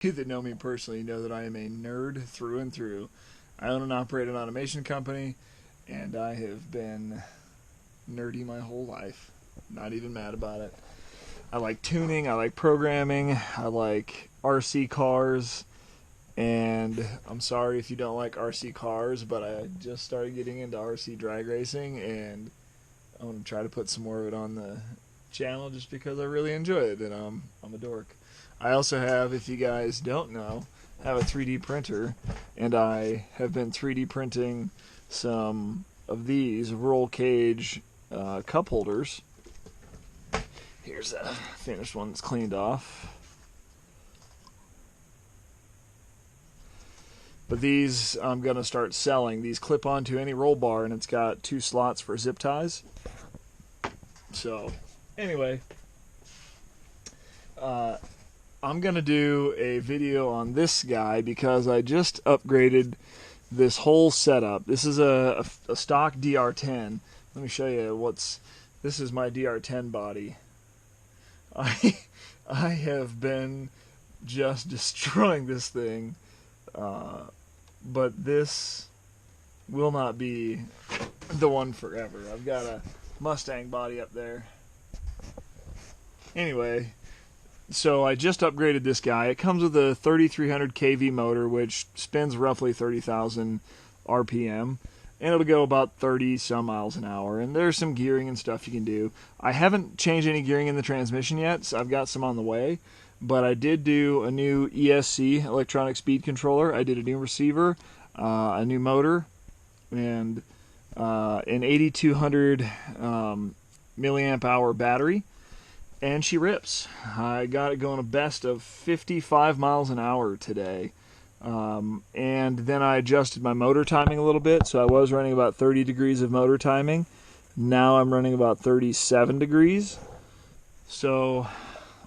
You that know me personally know that I am a nerd through and through. I own and operate an automation company, and I have been nerdy my whole life. Not even mad about it. I like tuning, I like programming, I like RC cars, and I'm sorry if you don't like RC cars, but I just started getting into RC drag racing, and I want to try to put some more of it on the channel just because I really enjoy it, and I'm a dork. I also have, if you guys don't know, have a 3D printer, and I have been 3D printing some of these roll cage cup holders. Here's a finished one that's cleaned off. But these I'm going to start selling. These clip onto any roll bar, and it's got 2 slots for zip ties. So, anyway, I'm going to do a video on this guy because I just upgraded this whole setup. This is a stock DR10. Let me show you this is my DR10 body. I have been just destroying this thing, but this will not be the one forever. I've got a Mustang body up there. Anyway, so I just upgraded this guy. It comes with a 3300 kV motor, which spins roughly 30,000 RPM, and it'll go about 30 some miles an hour. And there's some gearing and stuff you can do. I haven't changed any gearing in the transmission yet, so I've got some on the way. But I did do a new ESC, electronic speed controller. I did a new receiver, a new motor, and an 8200 milliamp hour battery. And she rips. I got it going a best of 55 miles an hour today. And then I adjusted my motor timing a little bit. So I was running about 30 degrees of motor timing. Now I'm running about 37 degrees. So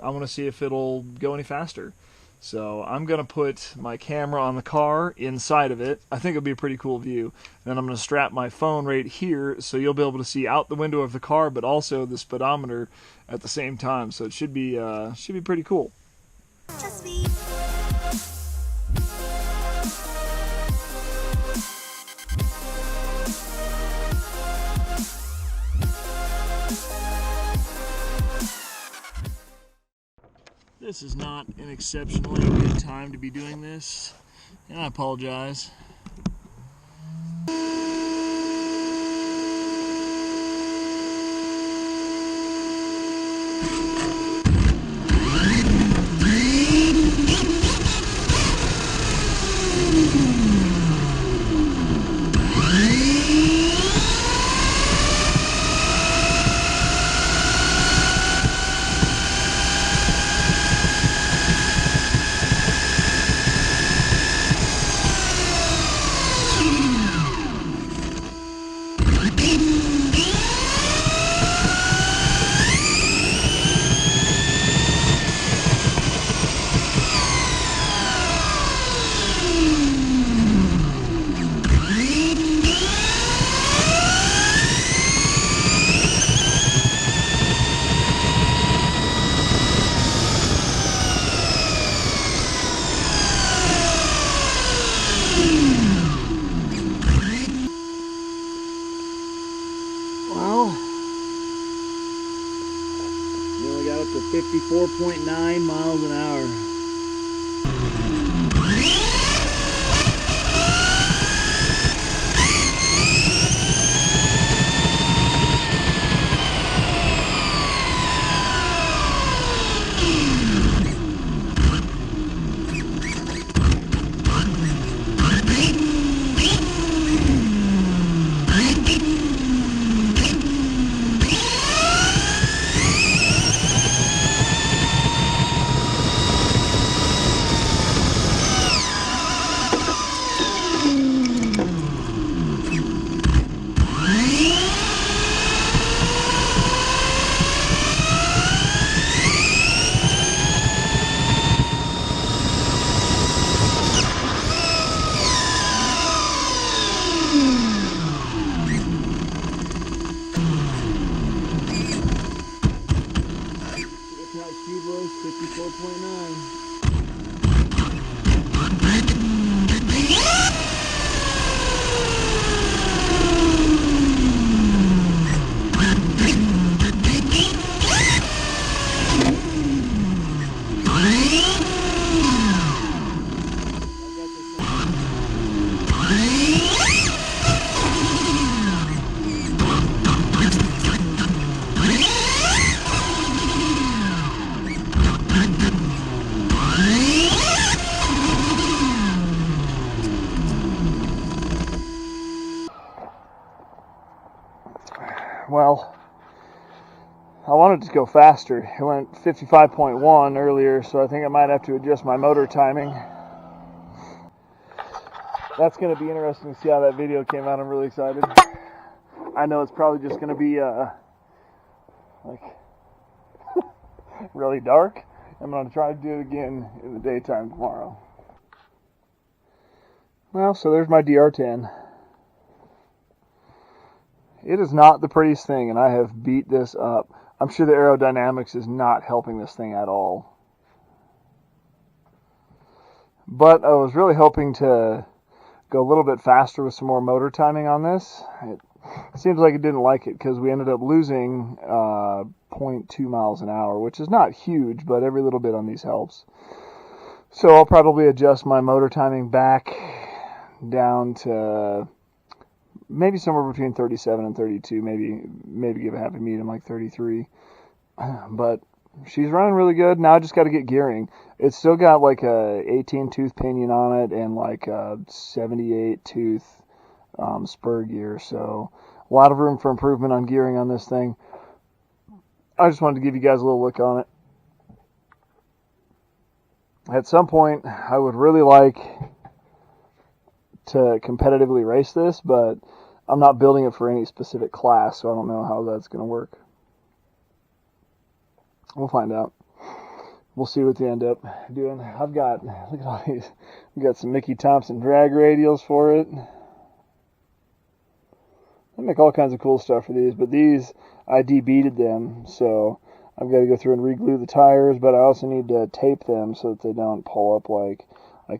I want to see if it'll go any faster. So I'm going to put my camera on the car inside of it. I think it'll be a pretty cool view. And then I'm going to strap my phone right here so you'll be able to see out the window of the car, but also the speedometer at the same time. So it should be pretty cool. Just me. This is not an exceptionally good time to be doing this, and I apologize. Well, we only got up to 54.9 miles an hour. Well, I wanted to go faster. It went 55.1 earlier, so I think I might have to adjust my motor timing. That's going to be interesting to see how that video came out. I'm really excited. I know it's probably just going to be like really dark. I'm going to try to do it again in the daytime tomorrow. Well, so there's my DR10. It is not the prettiest thing, and I have beat this up. I'm sure the aerodynamics is not helping this thing at all. But I was really hoping to go a little bit faster with some more motor timing on this. It seems like it didn't like it because we ended up losing 0.2 miles an hour, which is not huge, but every little bit on these helps. So I'll probably adjust my motor timing back down to maybe somewhere between 37 and 32, maybe give a happy medium like 33. But she's running really good. Now I just got to get gearing. It's still got like a 18 tooth pinion on it and like a 78 tooth spur gear. So a lot of room for improvement on gearing on this thing. I just wanted to give you guys a little look on it. At some point, I would really like to competitively race this, but I'm not building it for any specific class, so I don't know how that's going to work. We'll find out. We'll see what they end up doing. Look at all these. We got some Mickey Thompson drag radials for it. I make all kinds of cool stuff for these, but these, I debeaded them, so I've got to go through and re-glue the tires, but I also need to tape them so that they don't pull up like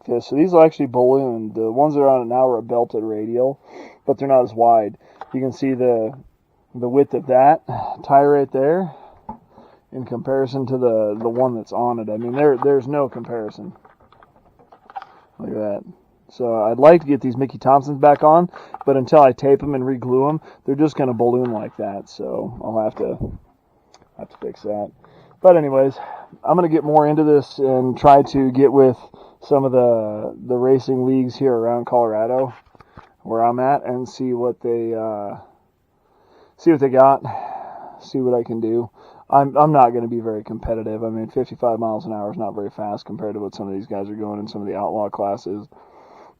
this. So these are actually ballooned. The ones that are on it now are a belted radial, but they're not as wide. You can see the width of that tire right there in comparison to the one that's on it. I mean, there's no comparison. Look at that. So I'd like to get these Mickey Thompsons back on, but until I tape them and re-glue them, they're just going to balloon like that. So I'll have to fix that. But anyways, I'm going to get more into this and try to get with some of the racing leagues here around Colorado, where I'm at, and see what they got, see what I can do. I'm not going to be very competitive. I mean, 55 miles an hour is not very fast compared to what some of these guys are going in some of the outlaw classes.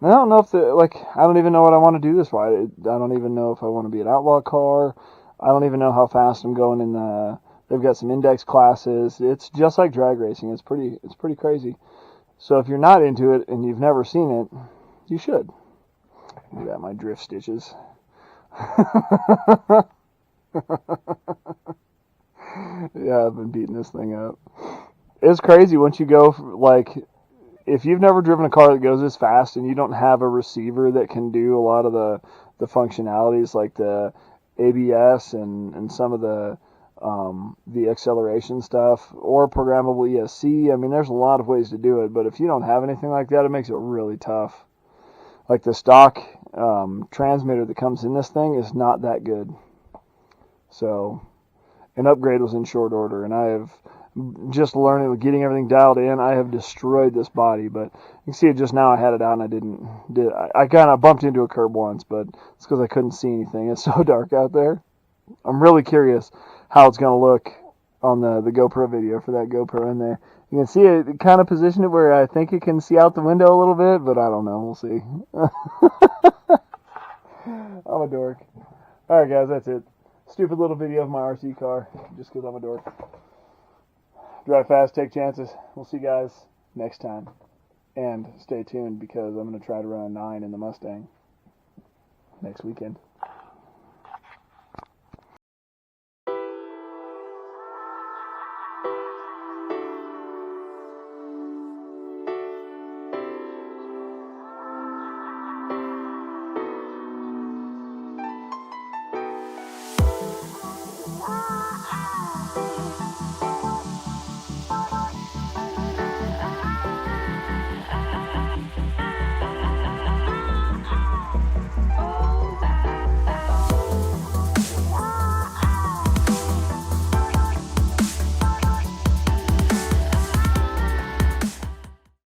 And I don't know if I don't even know what I want to do this way. I don't even know if I want to be an outlaw car. I don't even know how fast I'm going in they've got some index classes. It's just like drag racing. It's pretty crazy. So if you're not into it and you've never seen it, you should. Look at my drift stitches. Yeah, I've been beating this thing up. It's crazy once you go, if you've never driven a car that goes this fast and you don't have a receiver that can do a lot of the functionalities like the ABS and some of the acceleration stuff or programmable ESC. I mean, there's a lot of ways to do it, but if you don't have anything like that, it makes it really tough. Like the stock transmitter that comes in this thing is not that good. So an upgrade was in short order, and I have just learning, getting everything dialed in. I have destroyed this body, but you can see it just now. I had it out, and I kind of bumped into a curb once, but it's because I couldn't see anything. It's so dark out there. I'm really curious how it's going to look on the GoPro video for that GoPro in there. You can see it kind of positioned it where I think it can see out the window a little bit, but I don't know. We'll see. I'm a dork. All right, guys, that's it. Stupid little video of my RC car, just because I'm a dork. Drive fast, take chances. We'll see you guys next time. And stay tuned because I'm going to try to run a 9 in the Mustang next weekend.